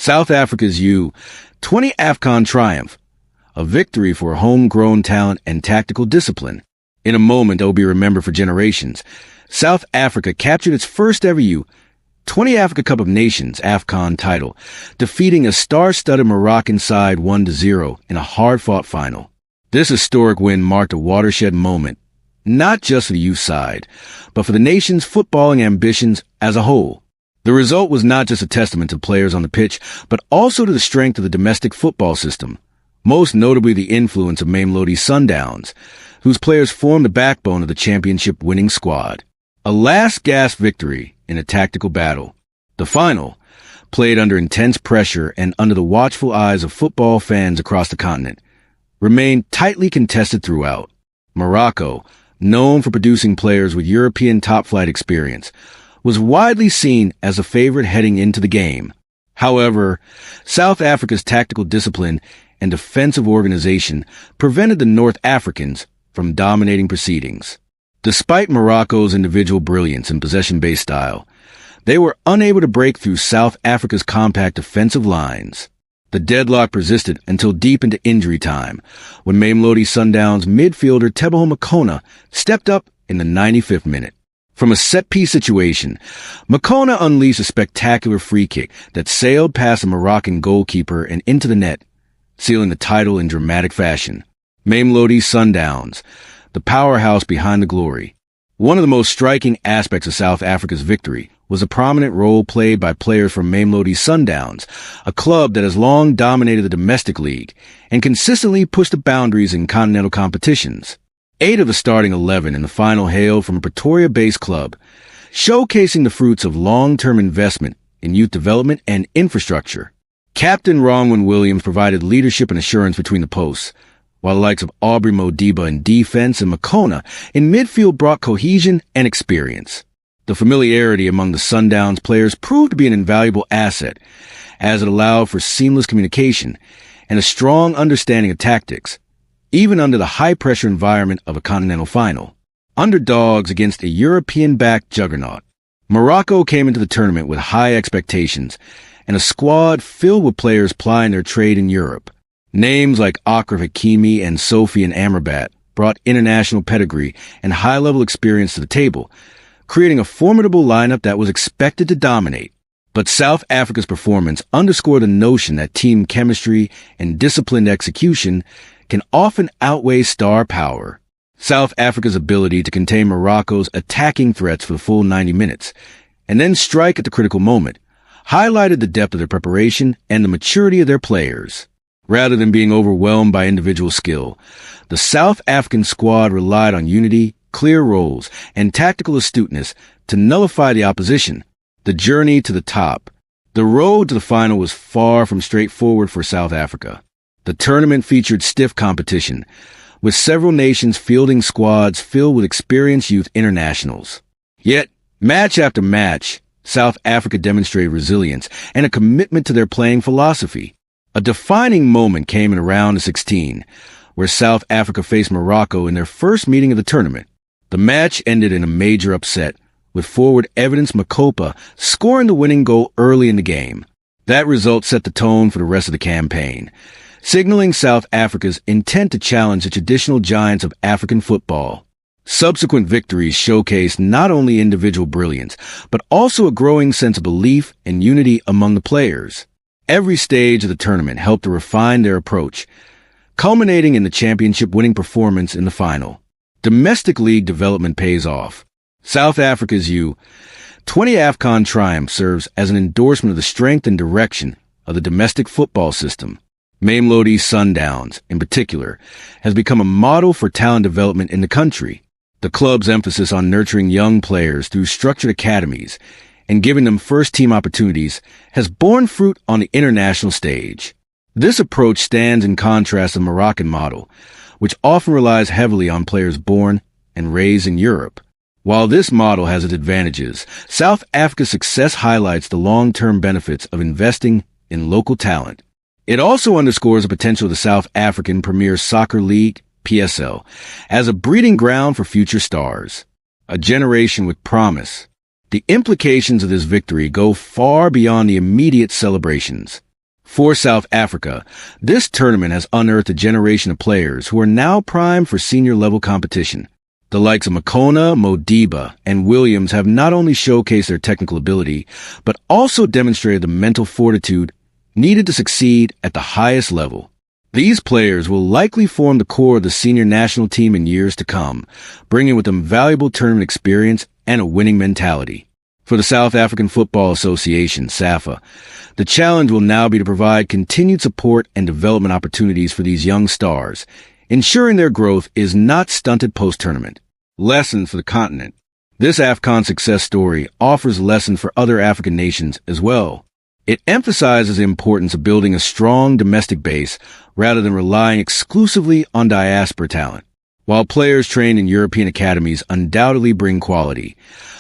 South Africa's U20 Afcon triumph, a victory for homegrown talent and tactical discipline. In a moment that will be remembered for generations, South Africa captured its first ever U20 Africa Cup of Nations Afcon title, defeating a star-studded Moroccan side 1-0 in a hard-fought final. This historic win marked a watershed moment, not just for the youth side, but for the nation's footballing ambitions as a whole. The result was not just a testament to players on the pitch, but also to the strength of the domestic football system, most notably the influence of Mamelodi Sundowns, whose players formed the backbone of the championship-winning squad. A last-gasp victory in a tactical battle. The final, played under intense pressure and under the watchful eyes of football fans across the continent, remained tightly contested throughout. Morocco, known for producing players with European top-flight experience, was widely seen as a favorite heading into the game. However, South Africa's tactical discipline and defensive organization prevented the North Africans from dominating proceedings. Despite Morocco's individual brilliance and possession-based style, they were unable to break through South Africa's compact defensive lines. The deadlock persisted until deep into injury time, when Mamelodi Sundowns midfielder Teboho Makona stepped up in the 95th minute. From a set-piece situation, Makona unleashed a spectacular free kick that sailed past the Moroccan goalkeeper and into the net, sealing the title in dramatic fashion. Mamelodi Sundowns, the powerhouse behind the glory. One of the most striking aspects of South Africa's victory was a prominent role played by players from Mamelodi Sundowns, a club that has long dominated the domestic league and consistently pushed the boundaries in continental competitions. 8 of the starting 11 in the final hailed from a Pretoria-based club, showcasing the fruits of long-term investment in youth development and infrastructure. Captain Ronwen Williams provided leadership and assurance between the posts, while the likes of Aubrey Modiba in defense and Makona in midfield brought cohesion and experience. The familiarity among the Sundowns players proved to be an invaluable asset, as it allowed for seamless communication and a strong understanding of tactics, even under the high-pressure environment of a continental final. Underdogs against a European-backed juggernaut, Morocco came into the tournament with high expectations and a squad filled with players plying their trade in Europe. Names like Achraf Hakimi and Sofiane Amrabat brought international pedigree and high-level experience to the table, creating a formidable lineup that was expected to dominate. But South Africa's performance underscored the notion that team chemistry and disciplined execution can often outweigh star power. South Africa's ability to contain Morocco's attacking threats for the full 90 minutes, and then strike at the critical moment, highlighted the depth of their preparation and the maturity of their players. Rather than being overwhelmed by individual skill, the South African squad relied on unity, clear roles, and tactical astuteness to nullify the opposition. The journey to the top. The road to the final was far from straightforward for South Africa. The tournament featured stiff competition, with several nations fielding squads filled with experienced youth internationals. Yet, match after match, South Africa demonstrated resilience and a commitment to their playing philosophy. A defining moment came in round of 16, where South Africa faced Morocco in their first meeting of the tournament. The match ended in a major upset, with forward Evidence Makopa scoring the winning goal early in the game. That result set the tone for the rest of the campaign, signaling South Africa's intent to challenge the traditional giants of African football. Subsequent victories showcased not only individual brilliance, but also a growing sense of belief and unity among the players. Every stage of the tournament helped to refine their approach, culminating in the championship-winning performance in the final. Domestic league development pays off. South Africa's U20 Afcon triumph serves as an endorsement of the strength and direction of the domestic football system. Mamelodi Sundowns, in particular, has become a model for talent development in the country. The club's emphasis on nurturing young players through structured academies and giving them first-team opportunities has borne fruit on the international stage. This approach stands in contrast to the Moroccan model, which often relies heavily on players born and raised in Europe. While this model has its advantages, South Africa's success highlights the long-term benefits of investing in local talent. It also underscores the potential of the South African Premier Soccer League, PSL, as a breeding ground for future stars. A generation with promise. The implications of this victory go far beyond the immediate celebrations. For South Africa, this tournament has unearthed a generation of players who are now primed for senior-level competition. The likes of Makona, Modiba, and Williams have not only showcased their technical ability, but also demonstrated the mental fortitude needed to succeed at the highest level. These players will likely form the core of the senior national team in years to come, bringing with them valuable tournament experience and a winning mentality. For the South African Football Association, SAFA, the challenge will now be to provide continued support and development opportunities for these young stars, ensuring their growth is not stunted post-tournament. Lessons for the continent. This Afcon success story offers lessons for other African nations as well. It emphasizes the importance of building a strong domestic base rather than relying exclusively on diaspora talent. While players trained in European academies undoubtedly bring quality,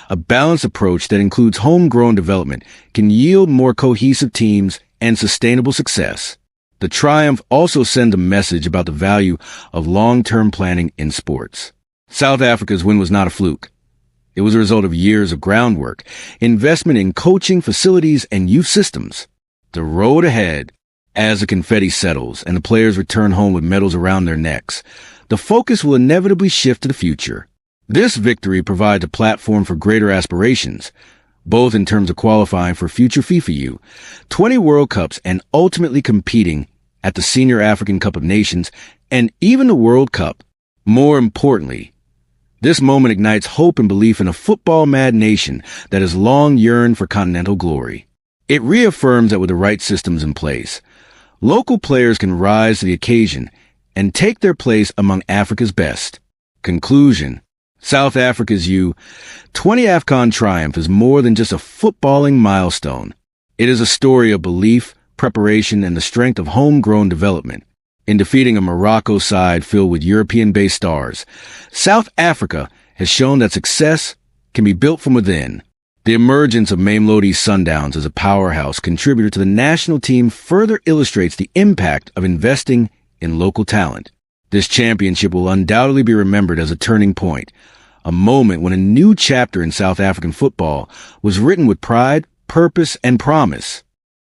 a balanced approach that includes homegrown development can yield more cohesive teams and sustainable success. The triumph also sends a message about the value of long-term planning in sports. South Africa's win was not a fluke. It was a result of years of groundwork, investment in coaching, facilities, and youth systems. The road ahead, as the confetti settles and the players return home with medals around their necks, the focus will inevitably shift to the future. This victory provides a platform for greater aspirations, both in terms of qualifying for future FIFA U20 World Cups and ultimately competing at the Senior African Cup of Nations and even the World Cup. More importantly, this moment ignites hope and belief in a football-mad nation that has long yearned for continental glory. It reaffirms that with the right systems in place, local players can rise to the occasion and take their place among Africa's best. Conclusion. South Africa's U20 Afcon triumph is more than just a footballing milestone. It is a story of belief, preparation, and the strength of homegrown development. In defeating a Morocco side filled with European-based stars, South Africa has shown that success can be built from within. The emergence of Mamelodi Sundowns as a powerhouse contributor to the national team further illustrates the impact of investing in local talent. This championship will undoubtedly be remembered as a turning point, a moment when a new chapter in South African football was written with pride, purpose, and promise.